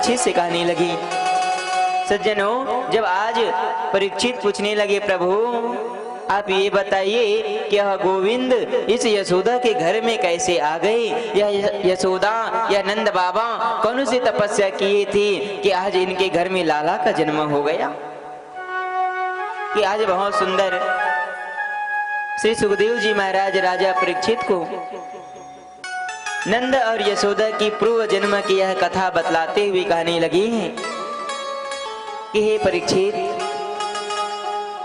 परीक्षित से कहने लगी। सज्जनों, जब आज परीक्षित पूछने लगे, प्रभु आप ये बताइए कि यह गोविंद इस यशोदा के घर में कैसे आ गए? यह यशोदा या नंद बाबा कौन सी तपस्या किए थे कि आज इनके घर में लाला का जन्म हो गया? कि आज बहुत सुंदर श्री सुखदेव जी महाराज राजा परीक्षित को नंद और यशोदा की पूर्व जन्म की यह कथा बतलाते हुए कहने लगे हैं कि हे परीक्षित,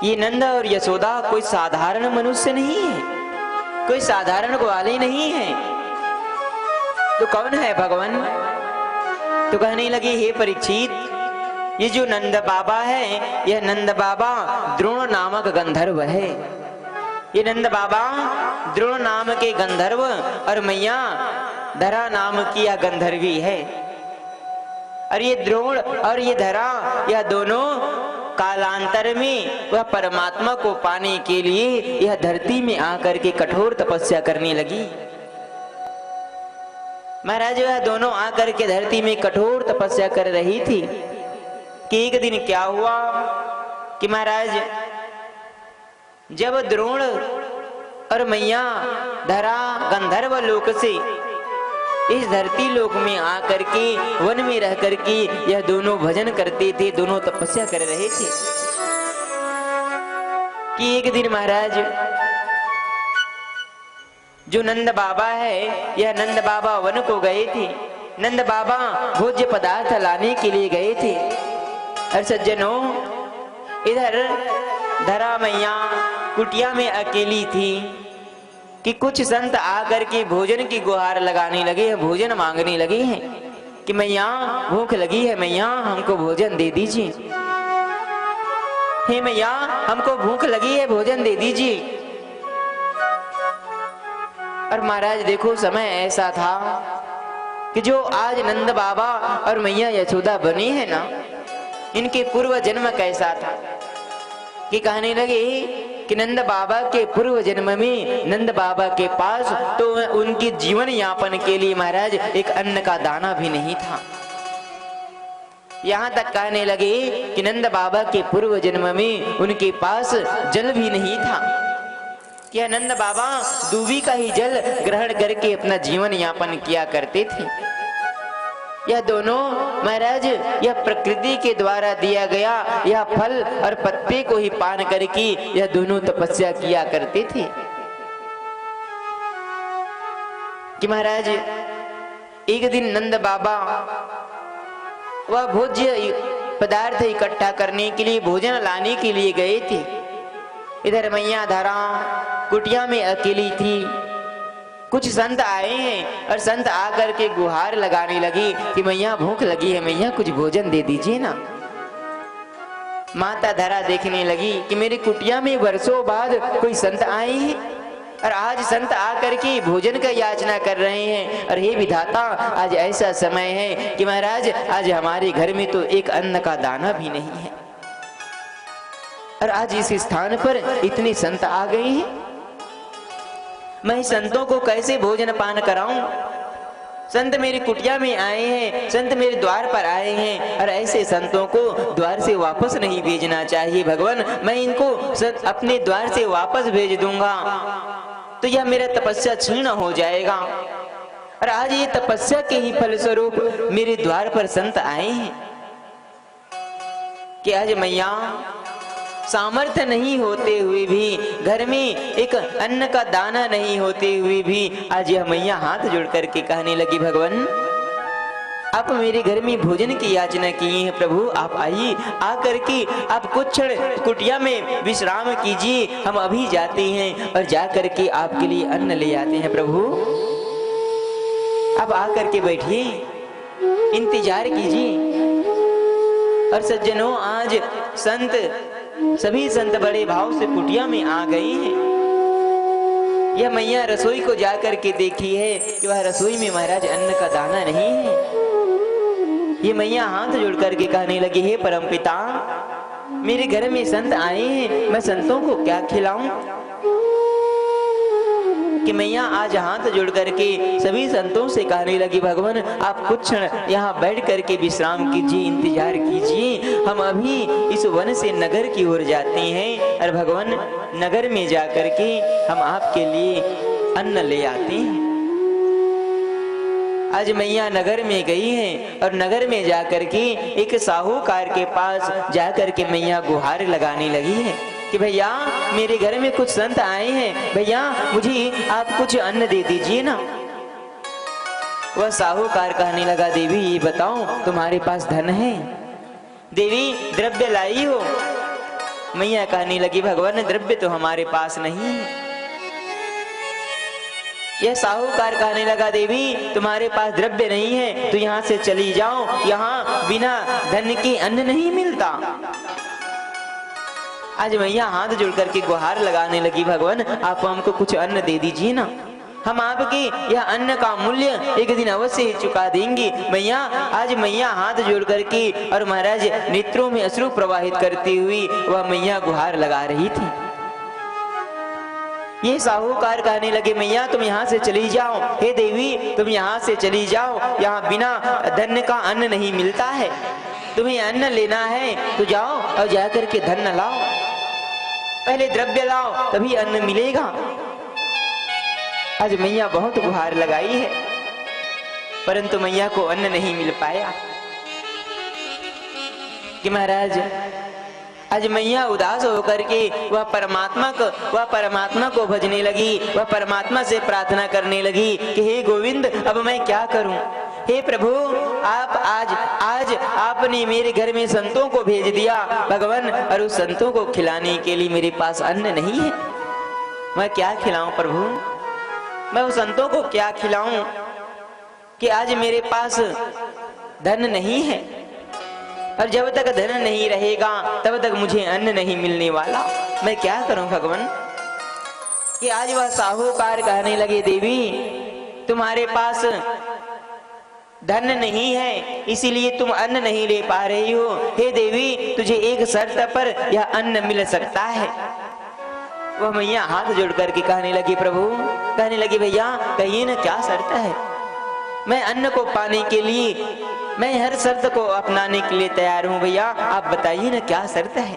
ये नंद और यशोदा कोई साधारण मनुष्य नहीं है, कोई साधारण ग्वाले नहीं है, तो कौन है भगवान? तो कहने लगे, हे परीक्षित, ये जो नंद बाबा है, यह नंद बाबा द्रोण नामक गंधर्व है। ये नंद बाबा द्रोण नाम के गंधर्व और मैया धरा नाम की यह गंधर्वी है। और ये द्रोण और ये धरा, यह दोनों कालांतर में वह परमात्मा को पाने के लिए यह धरती में आकर के कठोर तपस्या करने लगी। महाराज, वह दोनों आकर के धरती में कठोर तपस्या कर रही थी कि एक दिन क्या हुआ कि महाराज, जब द्रोण और मैया धरा गंधर्व लोक से इस धरती लोक में आकर के वन में रह करके यह दोनों भजन करते थे, दोनों तपस्या कर रहे थे कि एक दिन महाराज, जो नंद बाबा है, यह नंद बाबा वन को गए थे। नंद बाबा भोज्य पदार्थ लाने के लिए गए थे। और सज्जनों, इधर धरा मैया कुटिया में अकेली थी कि कुछ संत आकर के भोजन की गुहार लगाने लगे, भोजन मांगने लगे हैं कि मैया भूख लगी है, मैया हमको भोजन दे दीजिए, हे मैया हमको भूख लगी है, भोजन दे दीजिए। और महाराज देखो, समय ऐसा था कि जो आज नंद बाबा और मैया यशोदा बनी है ना, इनके पूर्व जन्म कैसा था कि कहने लगे कि नंद बाबा के पूर्व जन्म में नंद बाबा के पास तो उनके जीवन यापन के लिए महाराज एक अन्न का दाना भी नहीं था। यहाँ तक कहने लगे कि नंद बाबा के पूर्व जन्म में उनके पास जल भी नहीं था कि नंद बाबा दूबी का ही जल ग्रहण करके अपना जीवन यापन किया करते थे। यह दोनों महाराज, यह प्रकृति के द्वारा दिया गया यह फल और पत्ते को ही पान करके यह दोनों तपस्या किया करते थे कि महाराज एक दिन नंद बाबा वह भोज्य पदार्थ इकट्ठा करने के लिए, भोजन लाने के लिए गए थे। इधर मैया धरा कुटिया में अकेली थी। कुछ संत आए हैं और संत आकर के गुहार लगाने लगी कि मैया भूख लगी है, मैया कुछ भोजन दे दीजिए ना। माता धरा देखने लगी कि मेरी कुटिया में वर्षों बाद कोई संत आए हैं और आज संत आकर के भोजन का याचना कर रहे हैं। और हे विधाता, आज ऐसा समय है कि महाराज आज हमारे घर में तो एक अन्न का दाना भी नहीं है और आज इस स्थान पर इतने संत आ गए हैं, मैं संतों को कैसे भोजन पान कराऊं? संत मेरी कुटिया में आए हैं, संत मेरे द्वार पर आए हैं और ऐसे संतों को द्वार से वापस नहीं भेजना चाहिए। भगवान, मैं इनको अपने द्वार से वापस भेज दूंगा तो यह मेरा तपस्या क्षीण हो जाएगा। और आज ये तपस्या के ही फलस्वरूप मेरे द्वार पर संत आए हैं कि आज मैया सामर्थ्य नहीं होते हुए भी, घर में एक अन्न का दाना नहीं होते हुए भी आज यह मैया हाथ जोड़ करके कहने लगी, भगवान आप मेरे घर में भोजन की याचना किए हैं, प्रभु आप आइए, आकर के आप कुछ क्षण कुटिया में विश्राम कीजिए, हम अभी जाते हैं और जा करके आपके लिए अन्न ले आते हैं। प्रभु आप आकर के बैठिए, इंतजार कीजिए। और सज्जनों, आज सभी संत बड़े भाव से कुटिया में आ गए हैं। यह मैया रसोई को जाकर के देखी है कि वह रसोई में महाराज अन्न का दाना नहीं है। ये मैया हाथ जोड़ करके कहने लगी, हे परमपिता, मेरे घर में संत आए हैं, मैं संतों को क्या खिलाऊं? कि मैया आज हाथ जोड़ करके सभी संतों से कहने लगी, भगवान आप कुछ क्षण यहाँ बैठ करके विश्राम कीजिए, इंतजार कीजिए, हम अभी इस वन से नगर की ओर जाते हैं और भगवान नगर में जा करके हम आपके लिए अन्न ले आते हैं। आज मैया नगर में गई हैं और नगर में जाकर के एक साहूकार के पास जाकर के मैया गुहार लगाने लगी है कि भैया मेरे घर में कुछ संत आए हैं, भैया मुझे आप कुछ अन्न दे दीजिए ना। वह साहूकार कहने लगा, देवी ये बताओ तुम्हारे पास धन है? देवी द्रव्य लाई हो? मैया कहने लगी, भगवान द्रव्य तो हमारे पास नहीं है। यह साहूकार कहने लगा, देवी तुम्हारे पास द्रव्य नहीं है तो यहाँ से चली जाओ, यहाँ बिना धन के अन्न नहीं मिलता। आज मैया हाथ जोड़ करके गुहार लगाने लगी, भगवान आप हमको कुछ अन्न दे दीजिए ना, हम आपके यह अन्न का मूल्य एक दिन अवश्य ही चुका देंगे। मैया आज मैया हाथ जोड़ करके और महाराज नेत्रों में अश्रु प्रवाहित करती हुई वह मैया गुहार लगा रही थी। ये साहूकार कहने लगे, मैया तुम यहाँ से चली जाओ, हे देवी तुम यहाँ से चली जाओ, यहाँ बिना धन का अन्न नहीं मिलता है, तुम्हें अन्न लेना है तो जाओ और जाकर के धन लाओ, पहले द्रव्य लाओ तभी अन्न मिलेगा। आज मैया बहुत गुहार लगाई है परंतु मैया को अन्न नहीं मिल पाया कि महाराज आज मैया उदास होकर के वह परमात्मा को भजने लगी, वह परमात्मा से प्रार्थना करने लगी कि हे गोविंद अब मैं क्या करूं, हे प्रभु आप आज आपने मेरे घर में संतों को भेज दिया भगवान, और उस संतों को खिलाने के लिए मेरे पास अन्न नहीं है, मैं क्या खिलाऊं प्रभु, मैं उस संतों को क्या खिलाऊं कि आज मेरे पास धन नहीं है, और जब तक धन नहीं रहेगा तब तक मुझे अन्न नहीं मिलने वाला, मैं क्या करूं भगवान। कि आज वह साहूकार कहने लगे, देवी तुम्हारे पास धन नहीं है इसीलिए तुम अन्न नहीं ले पा रही हो, हे देवी तुझे एक शर्त पर यह अन्न मिल सकता है। वह मैया हाथ जोड़ करके कहने लगी, प्रभु कहने लगी, भैया कहिए ना क्या शर्त है, मैं अन्न को पाने के लिए मैं हर शर्त को अपनाने के लिए तैयार हूं, भैया आप बताइए ना क्या शर्त है।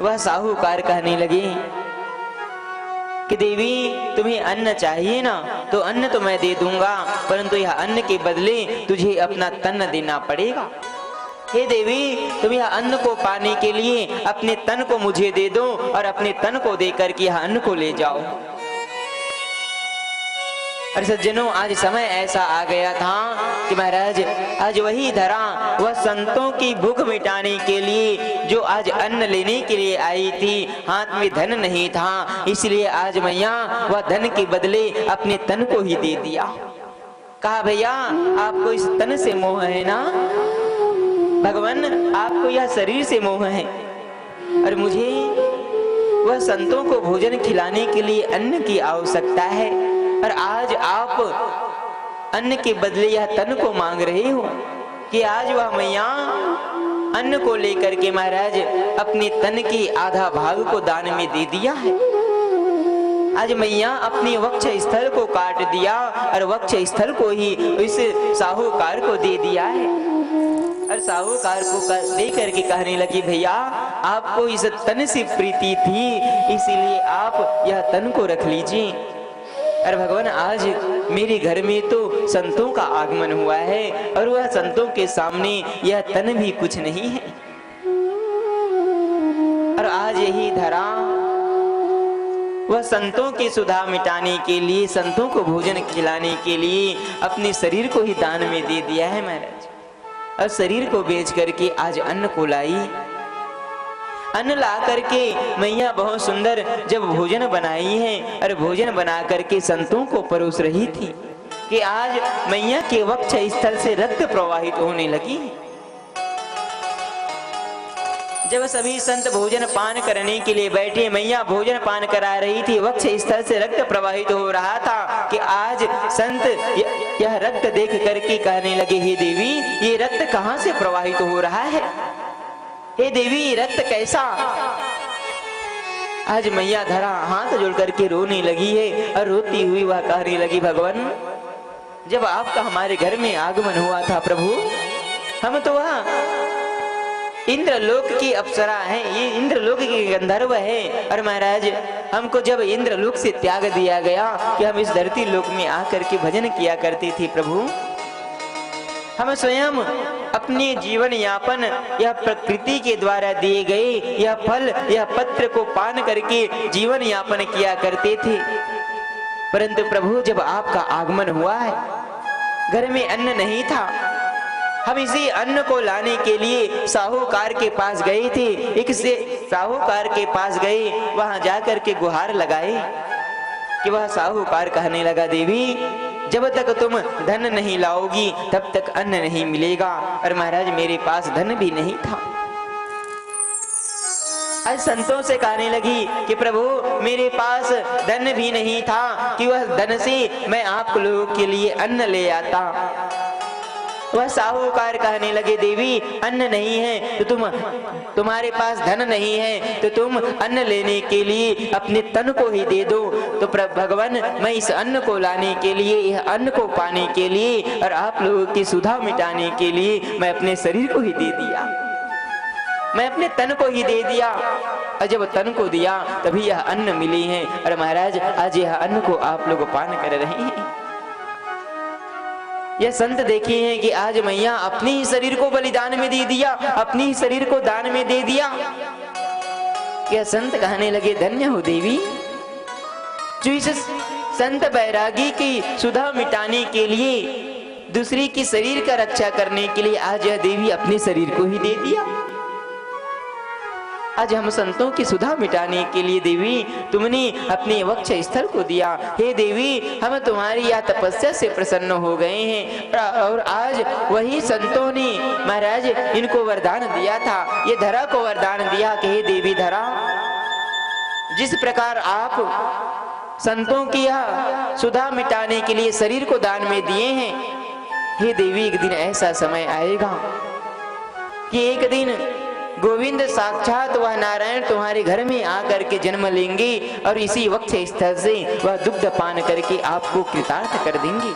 वह साहूकार कहने लगे कि देवी तुम्हें अन्न चाहिए ना तो अन्न तो मैं दे दूंगा, परंतु यह अन्न के बदले तुझे अपना तन देना पड़ेगा। हे देवी तुम यह अन्न को पाने के लिए अपने तन को मुझे दे दो और अपने तन को देकर के यह अन्न को ले जाओ। और सज्जनों आज समय ऐसा आ गया था कि महाराज आज वही धरा वह संतों की भूख मिटाने के लिए जो आज अन्न लेने के लिए आई थी, हाथ में धन नहीं था, इसलिए आज मैया वह धन के बदले अपने तन को ही दे दिया। कहा भैया आपको इस तन से मोह है ना भगवान, आपको यह शरीर से मोह है और मुझे वह संतों को भोजन खिलाने के लिए अन्न की आवश्यकता है, और आज आप अन्न के बदले यह तन को मांग रहे हो कि आज वह मैया अन्न को लेकर के महाराज अपने तन की आधा भाग को दान में दे दिया है। आज मैया अपने वक्ष स्थल को काट दिया और वक्ष स्थल को ही इस साहूकार को दे दिया है, और साहूकार को दे करके कहने लगी, भैया आपको इस तन से प्रीति थी इसीलिए आप यह तन को रख लीजिए। और भगवान आज मेरे घर में तो संतों का आगमन हुआ है और वह संतों के सामने यह तन भी कुछ नहीं है, और आज यही धरा वह संतों की सुधा मिटाने के लिए, संतों को भोजन खिलाने के लिए अपने शरीर को ही दान में दे दिया है महाराज, और शरीर को बेच करके आज अन्न को लाई। अन्न ला करके मैया बहुत सुंदर जब भोजन बनाई है और भोजन बना करके संतों को परोस रही थी कि आज मैया के वक्ष स्थल से रक्त प्रवाहित होने लगी। जब सभी संत भोजन पान करने के लिए बैठे, मैया भोजन पान करा रही थी, वक्ष स्थल से रक्त प्रवाहित हो रहा था कि आज संत यह रक्त देख करके कहने लगे, हे देवी ये रक्त कहां से प्रवाहित हो रहा है, हे देवी रक्त कैसा। आज मैया धरा हाथ जोड़ करके रोने लगी है और रोती हुई वह कहने लगी, भगवान जब आपका हमारे घर में आगमन हुआ था प्रभु, हम तो वहाँ इंद्रलोक की अप्सरा हैं, ये इंद्रलोक के गंधर्व है। और महाराज हमको जब इंद्रलोक से त्याग दिया गया कि हम इस धरती लोक में आकर के भजन किया करते थे प्रभु, हम स्वयं अपने जीवन यापन यह प्रकृति के द्वारा दिए गए यह फल यह पत्र को पान करके जीवन यापन किया करते थे। परंतु प्रभु जब आपका आगमन हुआ है, घर में अन्न नहीं था, हम इसी अन्न को लाने के लिए साहूकार के पास गए थे। एक से साहूकार के पास गए, वहां जाकर के गुहार लगाए कि वह साहूकार कहने लगा, देवी जब तक तुम धन नहीं लाओगी तब तक अन्न नहीं मिलेगा। और महाराज मेरे पास धन भी नहीं था। आज संतों से कहने लगी कि प्रभु मेरे पास धन भी नहीं था कि वह धन से मैं आप लोगों के लिए अन्न ले आता। वह साहूकार कहने लगे, देवी अन्न नहीं है तो तुम्हारे पास धन नहीं है तो तुम अन्न लेने के लिए अपने तन को ही दे दो। तो भगवान मैं इस अन्न को लाने के लिए, यह अन्न को पाने के लिए और आप लोगों की सुधा मिटाने के लिए मैं अपने शरीर को ही दे दिया, मैं अपने तन को ही दे दिया। और जब तन को दिया तभी यह अन्न मिली है। और महाराज आज यह अन्न को आप लोग पान कर रहे हैं। यह संत देखे हैं कि आज मैया अपने ही शरीर को बलिदान में दे दिया, अपने ही शरीर को दान में दे दिया। यह संत कहने लगे, धन्य हो देवी जो इस संत बैरागी की सुधा मिटाने के लिए, दूसरी की शरीर का रक्षा करने के लिए आज यह देवी अपने शरीर को ही दे दिया। आज हम संतों की सुधा मिटाने के लिए देवी तुमने अपने वक्ष स्थल को दिया। हे देवी हम तुम्हारी यह तपस्या से प्रसन्न हो गए हैं। और आज वही संतों ने महाराज इनको वरदान दिया था, ये धरा को वरदान दिया कि हे देवी धरा, जिस प्रकार आप संतों की यह सुधा मिटाने के लिए शरीर को दान में दिए हैं, हे देवी एक दिन ऐसा समय आएगा कि एक दिन गोविंद साक्षात वह नारायण तुम्हारे घर में आकर के जन्म लेंगे और इसी वक्ष स्थल से वह दुग्ध पान करके आपको कृतार्थ कर देंगे।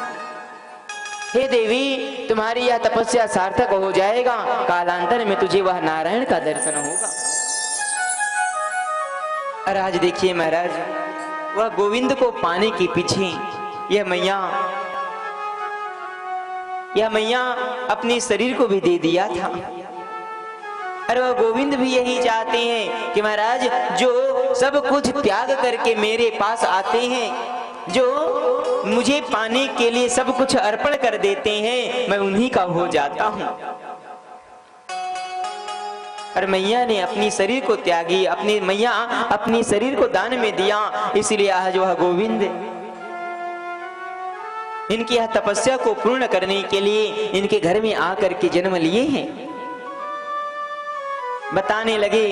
हे देवी तुम्हारी यह तपस्या सार्थक हो जाएगा, कालांतर में तुझे वह नारायण का दर्शन होगा। और आज देखिए महाराज वह गोविंद को पाने के पीछे यह मैया अपने शरीर को भी दे दिया था। और वह गोविंद भी यही चाहते हैं कि महाराज जो सब कुछ त्याग करके मेरे पास आते हैं, जो मुझे पाने के लिए सब कुछ अर्पण कर देते हैं, मैं उन्हीं का हो जाता हूं। और मैया ने अपनी शरीर को त्यागी, मैया अपनी शरीर को दान में दिया। इसलिए आज वह गोविंद इनकी यह तपस्या को पूर्ण करने के लिए इनके घर में आकर के जन्म लिए हैं। बताने लगे